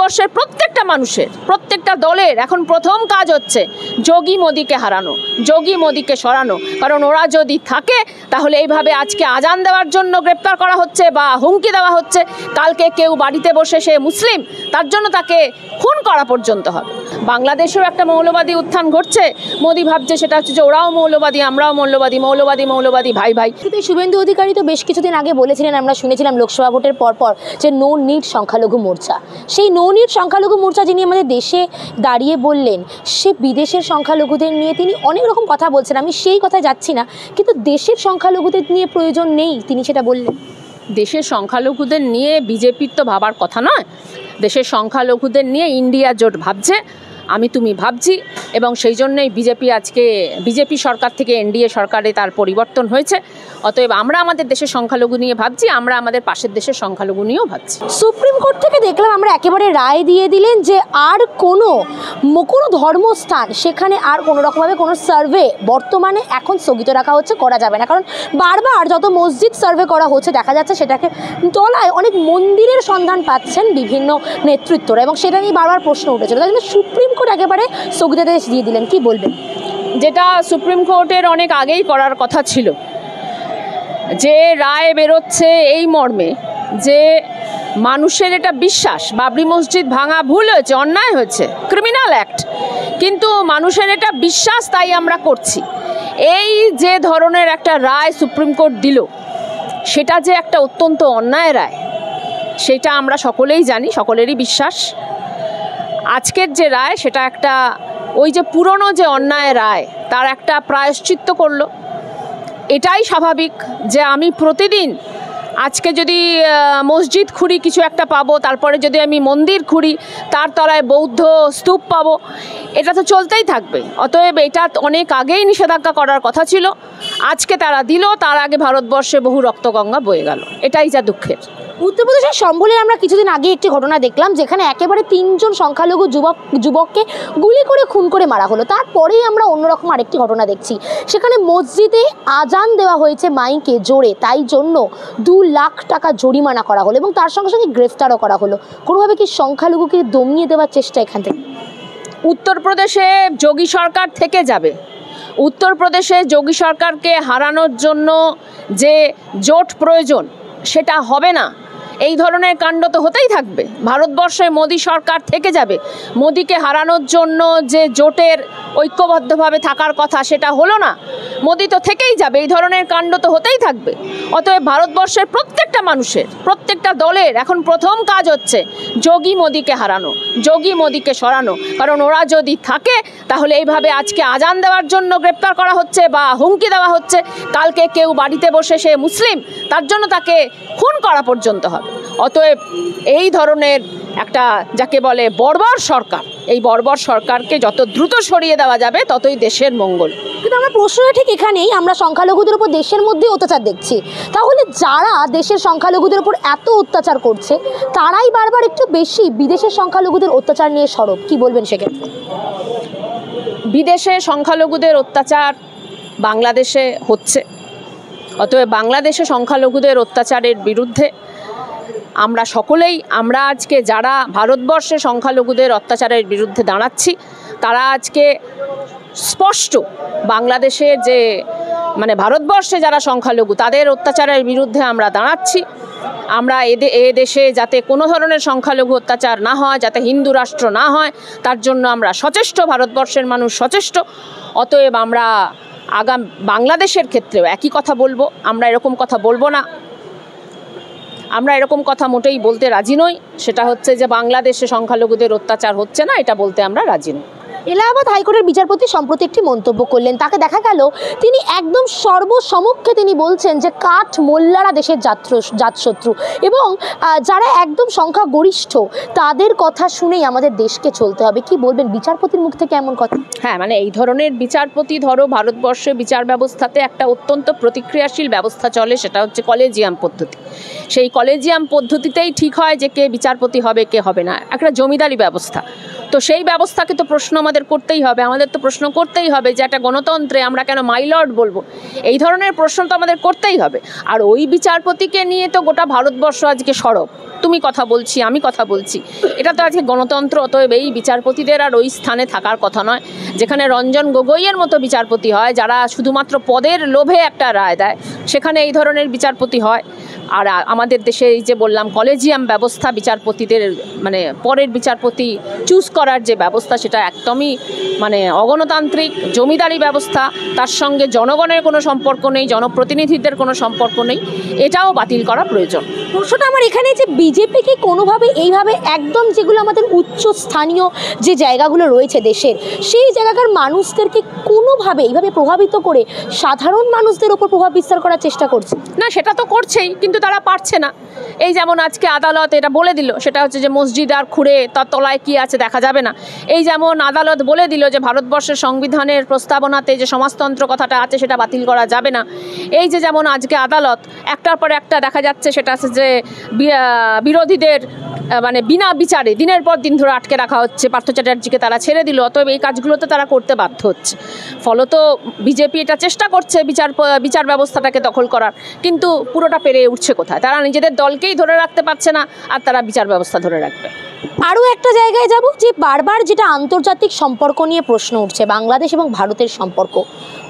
ভারতবর্ষের প্রত্যেকটা মানুষের, প্রত্যেকটা দলের এখন প্রথম কাজ হচ্ছে যোগী মোদিকে হারানো, যোগী মোদিকে সরানো। কারণ ওরা যদি থাকে তাহলে এইভাবে আজকে আজান দেওয়ার জন্য গ্রেপ্তার করা হচ্ছে বা হুমকি দেওয়া হচ্ছে, কালকে কেউ বাড়িতে বসে সে মুসলিম তার জন্য তাকে খুন করা পর্যন্ত হবে। বাংলাদেশেও একটা মৌলবাদী উত্থান ঘটছে, মোদি ভাবছে সেটা হচ্ছে যে ওরাও মৌলবাদী আমরাও মৌলবাদী, মৌলবাদী মৌলবাদী ভাই ভাই। কিন্তু শুভেন্দু অধিকারী তো বেশ কিছুদিন আগে বলেছিলেন, আমরা শুনেছিলাম লোকসভা ভোটের পরপর, যে নো নিড সংখ্যালঘু মোর্চা। সেই নো নিড সংখ্যালঘু মোর্চা যিনি আমাদের দেশে দাঁড়িয়ে বললেন, সে বিদেশের সংখ্যালঘুদের নিয়ে তিনি অনেক রকম কথা বলছেন, আমি সেই কথায় যাচ্ছি না, কিন্তু দেশের সংখ্যালঘুদের নিয়ে প্রয়োজন নেই তিনি সেটা বললেন। দেশের সংখ্যালঘুদের নিয়ে বিজেপির তো ভাবার কথা নয়, দেশের সংখ্যালঘুদের নিয়ে ইন্ডিয়া জোট ভাবছে, আমি তুমি ভাবছি, এবং সেই জন্যই বিজেপি সরকার থেকে এনডিএ সরকারে তার পরিবর্তন হয়েছে। অতএব আমরা আমাদের দেশের সংখ্যালঘু নিয়ে ভাবছি, আমরা আমাদের পাশের দেশের সংখ্যালঘু নিয়েও ভাবছি। সুপ্রিম কোর্ট থেকে দেখলাম আমরা একেবারে রায় দিয়ে দিলেন যে আর কোনো ধর্মস্থান সেখানে আর কোনো রকমভাবে কোনো সার্ভে বর্তমানে এখন স্থগিত রাখা হচ্ছে, করা যাবে না। কারণ বারবার যত মসজিদ সার্ভে করা হচ্ছে দেখা যাচ্ছে সেটাকে তলায় অনেক মন্দিরের সন্ধান পাচ্ছেন বিভিন্ন নেতৃত্বরা, এবং সেটা নিয়ে বারবার প্রশ্ন উঠেছিল। তাই জন্য সুপ্রিম কোর্ট একেবারে স্থগিতাদেশ দিয়ে দিলেন, কি বলবেন? যেটা সুপ্রিম কোর্টের অনেক আগেই করার কথা ছিল, যে রায় বেরোচ্ছে এই মর্মে যে মানুষের এটা বিশ্বাস বাবরি মসজিদ ভাঙা ভুল হয়েছে, অন্যায় হয়েছে, ক্রিমিনাল অ্যাক্ট, কিন্তু মানুষের এটা বিশ্বাস তাই আমরা করছি। এই যে ধরনের একটা রায় সুপ্রিম কোর্ট দিল, সেটা যে একটা অত্যন্ত অন্যায় রায় সেটা আমরা সকলেই জানি, সকলেরই বিশ্বাস। আজকের যে রায় সেটা একটা ওই যে পুরনো যে অন্যায় রায় তার একটা প্রায়শ্চিত্ত করলো। এটাই স্বাভাবিক যে আমি প্রতিদিন আজকে যদি মসজিদ খুঁড়ি কিছু একটা পাবো, তারপরে যদি আমি মন্দির খুঁড়ি তার তলায় বৌদ্ধ স্তূপ পাবো, এটা তো চলতেই থাকবে। অতএব এটা অনেক আগেই নিষেধাজ্ঞা করার কথা ছিল, আজকে তারা দিল, তার আগে ভারতবর্ষে বহু রক্তগঙ্গা বয়ে গেল, এটাই যা দুঃখের। উত্তরপ্রদেশের সম্বলের আমরা কিছুদিন আগে একটি ঘটনা দেখলাম, যেখানে একেবারে 3 জন সংখ্যালঘু যুবককে গুলি করে খুন করে মারা হলো। তারপরেই আমরা অন্যরকম আরেকটি ঘটনা দেখছি, সেখানে মসজিদে আজান দেওয়া হয়েছে মাইকে জোরে, তাই জন্য 2 লাখ টাকা জরিমানা করা হলো এবং তার সঙ্গে সঙ্গে গ্রেফতারও করা হলো। কোনোভাবে কি সংখ্যালঘুকে দমিয়ে দেওয়ার চেষ্টা এখান থেকে? উত্তরপ্রদেশে যোগী সরকার থেকে যাবে, উত্তরপ্রদেশে যোগী সরকারকে হারানোর জন্য যে জোট প্রয়োজন সেটা হবে না। এই ধরনের কাণ্ড তো হতেই থাকবে। ভারতবর্ষে মোদি সরকার থেকে যাবে, মোদিকে হারানোর জন্য যে জোটের ঐক্যবদ্ধভাবে থাকার কথা সেটা হলো না, মোদি তো থেকেই যাবে, এই ধরনের কাণ্ড তো হতেই থাকবে। অতএব ভারতবর্ষের প্রত্যেকটা মানুষের, প্রত্যেকটা দলের এখন প্রথম কাজ হচ্ছে যোগী মোদিকে হারানো, যোগী মোদিকে সরানো। কারণ ওরা যদি থাকে তাহলে এইভাবে আজকে আজান দেওয়ার জন্য গ্রেপ্তার করা হচ্ছে বা হুমকি দেওয়া হচ্ছে, কালকে কেউ বাড়িতে বসে সে মুসলিম তার জন্য তাকে খুন করা পর্যন্ত হবে। অতএব এই ধরনের একটা যাকে বলে বর্বর সরকার, এই বর্বর সরকারকে যত দ্রুত সরিয়ে দেওয়া যাবে ততই দেশের মঙ্গল। কিন্তু আমার প্রশ্নটা ঠিক এখানেই, আমরা সংখ্যালঘুদের উপর দেশের মধ্যে অত্যাচার দেখছি, তাহলে যারা দেশের সংখ্যালঘুদের উপর এত অত্যাচার করছে তারাই বারবার একটু বেশি বিদেশের সংখ্যালঘুদের অত্যাচার নিয়ে সরব, কি বলবেন সেক্ষেত্রে? বিদেশে সংখ্যালঘুদের অত্যাচার বাংলাদেশে হচ্ছে, অতএব বাংলাদেশে সংখ্যালঘুদের অত্যাচারের বিরুদ্ধে আমরা সকলেই, আমরা আজকে যারা ভারতবর্ষে সংখ্যালঘুদের অত্যাচারের বিরুদ্ধে দাঁড়াচ্ছি তারা আজকে স্পষ্ট বাংলাদেশের যে ভারতবর্ষে যারা সংখ্যালঘু তাদের অত্যাচারের বিরুদ্ধে আমরা দাঁড়াচ্ছি। আমরা এ দেশে যাতে কোনো ধরনের সংখ্যালঘু অত্যাচার না হয়, যাতে হিন্দু রাষ্ট্র না হয়, তার জন্য আমরা সচেষ্ট, ভারতবর্ষের মানুষ সচেষ্ট। অতএব আমরা বাংলাদেশের ক্ষেত্রেও একই কথা বলবো, আমরা এরকম কথা বলবো না, আমরা এরকম কথা মোটেই বলতে রাজি নই। সেটা হচ্ছে যে বাংলাদেশে সংখ্যালঘুদের অত্যাচার হচ্ছে না, এটা বলতে আমরা রাজি নই। এলাহাবাদ হাইকোর্টের বিচারপতি সম্প্রতি একটি মন্তব্য করলেন, তাকে দেখা গেল তিনি একদম সর্বসমক্ষে তিনি বলছেন যে কাঠ মোল্লারা দেশের জাতশত্রু এবং যারা একদম সংখ্যাগরিষ্ঠ তাদের কথা শুনেই আমাদের দেশকে চলতে হবে। কি বলবেন বিচারপতির মুখ থেকে এমন কথা? হ্যাঁ, এই ধরনের বিচারপতি, ধরো ভারতবর্ষে বিচার ব্যবস্থাতে একটা অত্যন্ত প্রতিক্রিয়াশীল ব্যবস্থা চলে, সেটা হচ্ছে কলেজিয়াম পদ্ধতি। সেই কলেজিয়াম পদ্ধতিতেই ঠিক হয় যে কে বিচারপতি হবে কে হবে না, একটা জমিদারি ব্যবস্থা। তো সেই ব্যবস্থাকে তো প্রশ্ন আমাদের করতেই হবে, আমাদের তো প্রশ্ন করতেই হবে যে একটা গণতন্ত্রে আমরা কেন মাই লর্ড বলবো, এই ধরনের প্রশ্ন তো আমাদের করতেই হবে। আর ওই বিচারপতিকে নিয়ে তো গোটা ভারতবর্ষ আজকে সরব। তুমি কথা বলছি, আমি কথা বলছি। এটা তো আজকে গণতন্ত্র, অতএব এই বিচারপতিদের আর ওই স্থানে থাকার কথা নয় যেখানে রঞ্জন গগৈয়ের মতো বিচারপতি হয়, যারা শুধুমাত্র পদের লোভে একটা রায় দেয়, সেখানে এই ধরনের বিচারপতি হয়। আর আমাদের দেশে এই যে বললাম কলেজিয়াম ব্যবস্থা, বিচারপতিদের মানে পরের বিচারপতি চুজ করার যে ব্যবস্থা, সেটা একদমই মানে অগণতান্ত্রিক জমিদারি ব্যবস্থা। তার সঙ্গে জনগণের কোনো সম্পর্ক নেই, জনপ্রতিনিধিদের কোনো সম্পর্ক নেই। এটাও বাতিল করা প্রয়োজন। প্রশ্নটা আমার এখানে যে বিজেপি কি কোনোভাবে এইভাবে একদম যেগুলো আমাদের উচ্চ স্থানীয় যে জায়গাগুলো রয়েছে দেশের, সেই জায়গাকার মানুষদেরকে কোনোভাবে এইভাবে প্রভাবিত করে সাধারণ মানুষদের ওপর প্রভাব বিস্তার করার চেষ্টা করছে? না, সেটা তো করছেই, কিন্তু তারা পারছে না। এই যেমন আজকে আদালত এটা বলে দিল, সেটা হচ্ছে যে মসজিদ আর খুঁড়ে তার তলায় কী আছে দেখা যাবে না। এই যেমন আদালত বলে দিল যে ভারতবর্ষের সংবিধানের প্রস্তাবনাতে যে সমাজতন্ত্র কথাটা আছে সেটা বাতিল করা যাবে না। এই যে যেমন আজকে আদালত একটার পর একটা দেখা যাচ্ছে সেটা আছে যে বিরোধীদের মানে বিনা বিচারে দিনের পর দিন ধরে আটকে রাখা হচ্ছে। পার্থ চ্যাটার্জিকে তারা ছেড়ে দিল, অতএব এই কাজগুলোতে তারা করতে বাধ্য হচ্ছে। ফলত বিজেপি এটা চেষ্টা করছে বিচার ব্যবস্থাটাকে দখল করার, কিন্তু পুরোটা পেরে উঠছে কোথায়? তারা নিজেদের দলকেই ধরে রাখতে পারছে না, আর তারা বিচার ব্যবস্থা ধরে রাখবে। আরও একটা জায়গায় যাব, যে বারবার যেটা আন্তর্জাতিক সম্পর্ক নিয়ে প্রশ্ন উঠছে, বাংলাদেশ এবং ভারতের সম্পর্ক,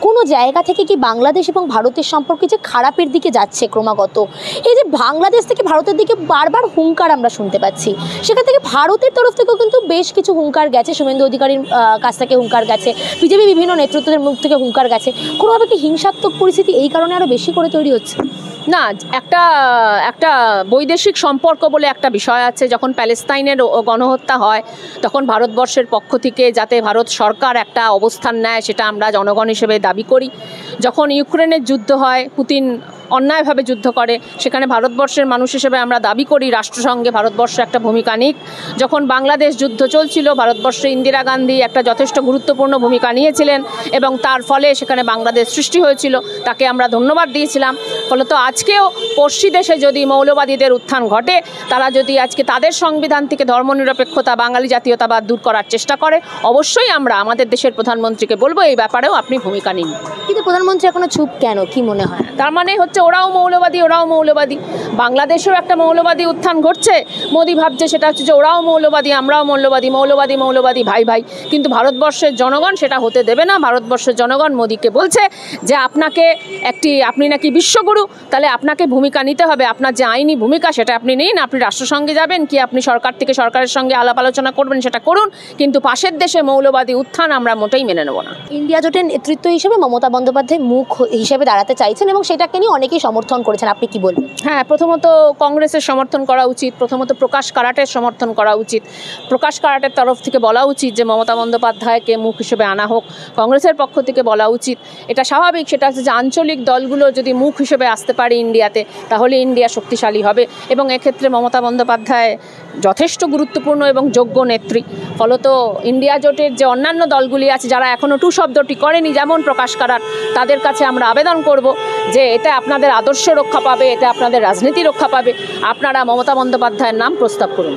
কোনো জায়গা থেকে কি বাংলাদেশ এবং ভারতের সম্পর্কে যে খারাপের দিকে যাচ্ছে ক্রমাগত, এই যে বাংলাদেশ থেকে ভারতের দিকে বারবার হুঙ্কার আমরা শুনতে পাচ্ছি, সেখান থেকে ভারতের তরফ থেকেও কিন্তু বেশ কিছু হুঙ্কার গেছে। শুভেন্দু অধিকারীর কাছ থেকে হুঙ্কার গেছে, বিজেপি বিভিন্ন নেতৃত্বের মুখ থেকে হুঙ্কার গেছে। কোনোভাবে কি হিংসাত্মক পরিস্থিতি এই কারণে আরও বেশি করে তৈরি হচ্ছে? না, একটা বৈদেশিক সম্পর্ক বলে একটা বিষয় আছে। যখন প্যালেস্তাইনের গণহত্যা হয় তখন ভারতবর্ষের পক্ষ থেকে যাতে ভারত সরকার একটা অবস্থান নেয়, সেটা আমরা জনগণ হিসেবে দাবি করি। যখন ইউক্রেনের যুদ্ধ হয়, পুতিন অন্যায়ভাবে যুদ্ধ করে, সেখানে ভারতবর্ষের মানুষ হিসেবে আমরা দাবি করি রাষ্ট্রসংঘে ভারতবর্ষ একটা ভূমিকা নিক। যখন বাংলাদেশ যুদ্ধ চলছিল, ভারতবর্ষে ইন্দিরা গান্ধী একটা যথেষ্ট গুরুত্বপূর্ণ ভূমিকা নিয়েছিলেন এবং তার ফলে সেখানে বাংলাদেশ সৃষ্টি হয়েছিল, তাকে আমরা ধন্যবাদ দিয়েছিলাম। ফলত আজকেও পড়শি দেশে যদি মৌলবাদীদের উত্থান ঘটে, তারা যদি আজকে তাদের সংবিধান থেকে ধর্মনিরপেক্ষতা, বাঙালি জাতীয়তাবাদ দূর করার চেষ্টা করে, অবশ্যই আমরা আমাদের দেশের প্রধানমন্ত্রীকে বলবো এই ব্যাপারেও আপনি ভূমিকা নিন। কিন্তু প্রধানমন্ত্রী এখনো চুপ কেন, কি মনে হয়? তার মানে হচ্ছে ওরাও মৌলবাদী। বাংলাদেশেও একটা মৌলবাদী উত্থান ঘটছে, মোদি ভাবছে সেটা হচ্ছে যে ওরাও মৌলবাদী, আমরাও মৌলবাদী ভাই ভাই। কিন্তু ভারতবর্ষের জনগণ সেটা হতে দেবে না। ভারতবর্ষের জনগণ মোদিকে বলছে যে আপনি নাকি বিশ্বগুরু, তাহলে আপনাকে ভূমিকা নিতে হবে। আপনার যে আইনি ভূমিকা সেটা আপনি নিন, আপনি রাষ্ট্রসংঘে যাবেন কি আপনি সরকারের সঙ্গে আলাপ আলোচনা করবেন, সেটা করুন, কিন্তু পাশের দেশে মৌলবাদী উত্থান আমরা মোটেই মেনে নেব না। ইন্ডিয়া জোটের নেতৃত্ব হিসেবে মমতা বন্দ্যোপাধ্যায় মুখ হিসেবে দাঁড়াতে চাইছেন এবং সেটাকে নিয়ে অনেকেই সমর্থন করেছেন, আপনি কি বলবেন? হ্যাঁ, প্রথমত কংগ্রেসের সমর্থন করা উচিত, প্রথমত প্রকাশ কারাটের সমর্থন করা উচিত। প্রকাশ কারাটের তরফ থেকে বলা উচিত যে মমতা বন্দ্যোপাধ্যায়কে মুখ হিসেবে আনা হোক, কংগ্রেসের পক্ষ থেকে বলা উচিত। এটা স্বাভাবিক, সেটা হচ্ছে যে আঞ্চলিক দলগুলো যদি মুখ হিসেবে আসতে পারে ইন্ডিয়াতে, তাহলে ইন্ডিয়া শক্তিশালী হবে এবং এক্ষেত্রে মমতা বন্দ্যোপাধ্যায় যথেষ্ট গুরুত্বপূর্ণ এবং যোগ্য নেত্রী। ফলত ইন্ডিয়া জোটের যে অন্যান্য দলগুলি আছে যারা এখনও টু শব্দটি করেনি, যেমন প্রকাশ কারাট, তাদের কাছে আমরা আবেদন করব যে এতে আপনাদের আদর্শ রক্ষা পাবে, এতে আপনাদের রাজনীতি রক্ষা পাবে, আপনারা মমতা বন্দ্যোপাধ্যায়ের নাম প্রস্তাব করুন।